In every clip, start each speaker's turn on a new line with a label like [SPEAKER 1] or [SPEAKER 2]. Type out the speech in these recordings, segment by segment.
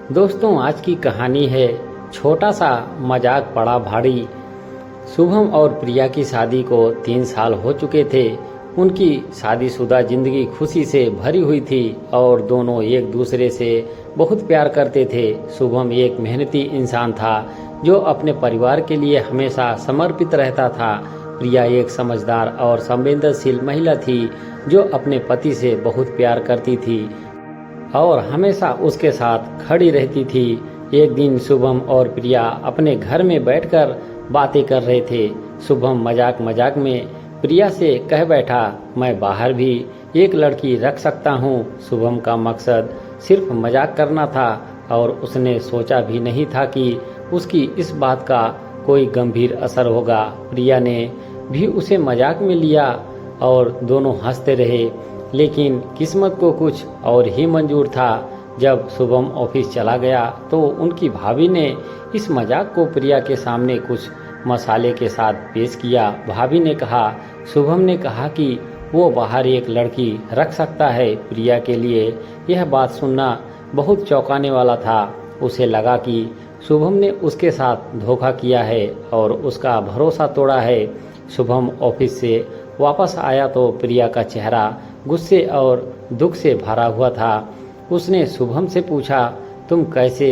[SPEAKER 1] दोस्तों, आज की कहानी है छोटा सा मजाक पड़ा भारी। शुभम और प्रिया की शादी को 3 साल हो चुके थे। उनकी शादीशुदा जिंदगी खुशी से भरी हुई थी और दोनों एक दूसरे से बहुत प्यार करते थे। शुभम एक मेहनती इंसान था जो अपने परिवार के लिए हमेशा समर्पित रहता था। प्रिया एक समझदार और संवेदनशील महिला थी जो अपने पति से बहुत प्यार करती थी और हमेशा उसके साथ खड़ी रहती थी। एक दिन शुभम और प्रिया अपने घर में बैठकर बातें कर रहे थे। शुभम मजाक मजाक में प्रिया से कह बैठा, मैं बाहर भी एक लड़की रख सकता हूँ। शुभम का मकसद सिर्फ मजाक करना था और उसने सोचा भी नहीं था कि उसकी इस बात का कोई गंभीर असर होगा। प्रिया ने भी उसे मजाक में लिया और दोनों हंसते रहे, लेकिन किस्मत को कुछ और ही मंजूर था। जब शुभम ऑफिस चला गया तो उनकी भाभी ने इस मजाक को प्रिया के सामने कुछ मसाले के साथ पेश किया। भाभी ने कहा, शुभम ने कहा कि वो बाहर एक लड़की रख सकता है। प्रिया के लिए यह बात सुनना बहुत चौंकाने वाला था। उसे लगा कि शुभम ने उसके साथ धोखा किया है और उसका भरोसा तोड़ा है। शुभम ऑफिस से वापस आया तो प्रिया का चेहरा गुस्से और दुख से भरा हुआ था। उसने शुभम से पूछा, तुम कैसे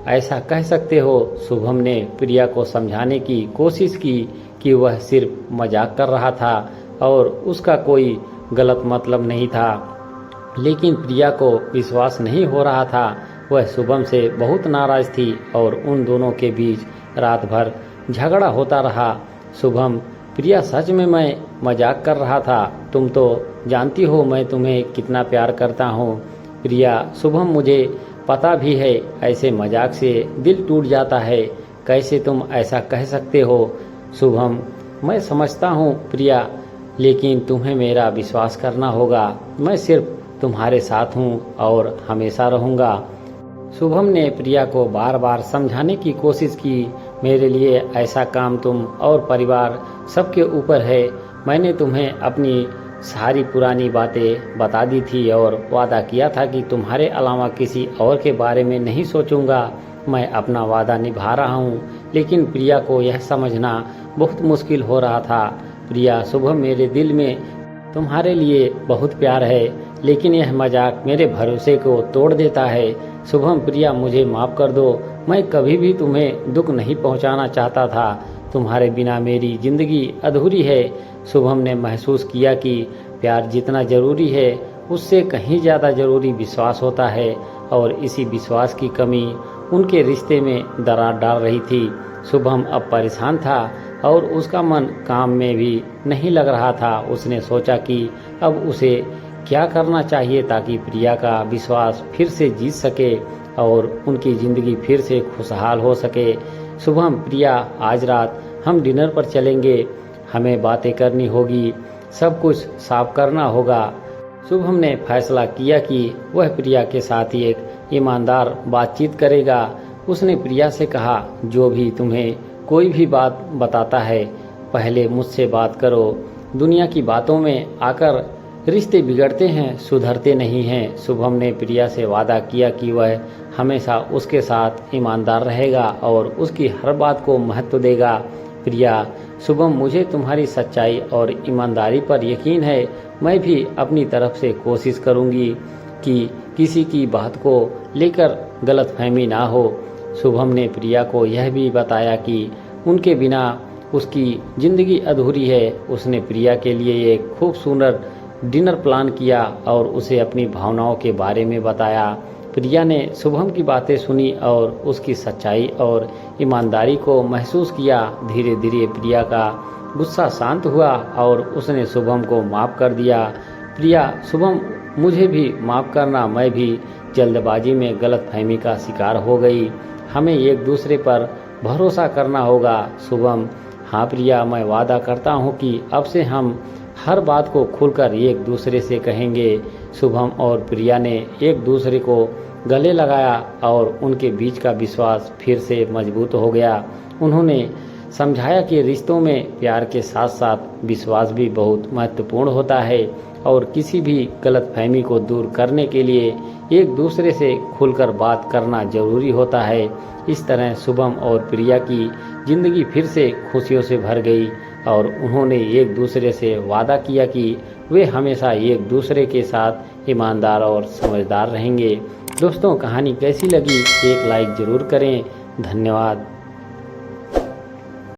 [SPEAKER 1] ऐसा कह सकते हो? शुभम ने प्रिया को समझाने की कोशिश की कि वह सिर्फ मजाक कर रहा था और उसका कोई गलत मतलब नहीं था, लेकिन प्रिया को विश्वास नहीं हो रहा था। वह शुभम से बहुत नाराज थी और उन दोनों के बीच रात भर झगड़ा होता रहा। शुभम, प्रिया सच में मैं मजाक कर रहा था। तुम तो जानती हो मैं तुम्हें कितना प्यार करता हूँ। प्रिया, शुभम, मुझे पता भी है ऐसे मजाक से दिल टूट जाता है। कैसे तुम ऐसा कह सकते हो? शुभम, मैं समझता हूँ प्रिया, लेकिन तुम्हें मेरा विश्वास करना होगा। मैं सिर्फ तुम्हारे साथ हूँ और हमेशा रहूँगा। शुभम ने प्रिया को बार बार समझाने की कोशिश की, मेरे लिए ऐसा काम तुम और परिवार सबके ऊपर है। मैंने तुम्हें अपनी सारी पुरानी बातें बता दी थी और वादा किया था कि तुम्हारे अलावा किसी और के बारे में नहीं सोचूंगा। मैं अपना वादा निभा रहा हूँ, लेकिन प्रिया को यह समझना बहुत मुश्किल हो रहा था। प्रिया, शुभम, मेरे दिल में तुम्हारे लिए बहुत प्यार है, लेकिन यह मजाक मेरे भरोसे को तोड़ देता है। शुभम, प्रिया, मुझे माफ़ कर दो। मैं कभी भी तुम्हें दुख नहीं पहुंचाना चाहता था। तुम्हारे बिना मेरी जिंदगी अधूरी है। शुभम ने महसूस किया कि प्यार जितना जरूरी है उससे कहीं ज़्यादा जरूरी विश्वास होता है और इसी विश्वास की कमी उनके रिश्ते में दरार डाल रही थी। शुभम अब परेशान था और उसका मन काम में भी नहीं लग रहा था। उसने सोचा कि अब उसे क्या करना चाहिए ताकि प्रिया का विश्वास फिर से जीत सके और उनकी ज़िंदगी फिर से खुशहाल हो सके। शुभम, प्रिया, आज रात हम डिनर पर चलेंगे। हमें बातें करनी होगी, सब कुछ साफ करना होगा। शुभम ने फैसला किया कि वह प्रिया के साथ ही एक ईमानदार बातचीत करेगा। उसने प्रिया से कहा, जो भी तुम्हें कोई भी बात बताता है पहले मुझसे बात करो। दुनिया की बातों में आकर रिश्ते बिगड़ते हैं, सुधरते नहीं हैं। शुभम ने प्रिया से वादा किया कि वह हमेशा उसके साथ ईमानदार रहेगा और उसकी हर बात को महत्व देगा। प्रिया, शुभम, मुझे तुम्हारी सच्चाई और ईमानदारी पर यकीन है। मैं भी अपनी तरफ से कोशिश करूंगी कि किसी की बात को लेकर गलतफहमी ना हो। शुभम ने प्रिया को यह भी बताया कि उनके बिना उसकी ज़िंदगी अधूरी है। उसने प्रिया के लिए एक खूबसूरत डिनर प्लान किया और उसे अपनी भावनाओं के बारे में बताया। प्रिया ने शुभम की बातें सुनी और उसकी सच्चाई और ईमानदारी को महसूस किया। धीरे धीरे प्रिया का गुस्सा शांत हुआ और उसने शुभम को माफ़ कर दिया। प्रिया, शुभम, मुझे भी माफ़ करना, मैं भी जल्दबाजी में गलतफहमी का शिकार हो गई। हमें एक दूसरे पर भरोसा करना होगा। शुभम, हाँ प्रिया, मैं वादा करता हूँ कि अब से हम हर बात को खुलकर एक दूसरे से कहेंगे। शुभम और प्रिया ने एक दूसरे को गले लगाया और उनके बीच का विश्वास फिर से मजबूत हो गया। उन्होंने समझाया कि रिश्तों में प्यार के साथ साथ विश्वास भी बहुत महत्वपूर्ण होता है। और किसी भी गलतफहमी को दूर करने के लिए एक दूसरे से खुलकर बात करना जरूरी होता है। इस तरह शुभम और प्रिया की जिंदगी फिर से खुशियों से भर गई और उन्होंने एक दूसरे से वादा किया कि वे हमेशा एक दूसरे के साथ ईमानदार और समझदार रहेंगे। दोस्तों, कहानी कैसी लगी एक लाइक ज़रूर करें। धन्यवाद।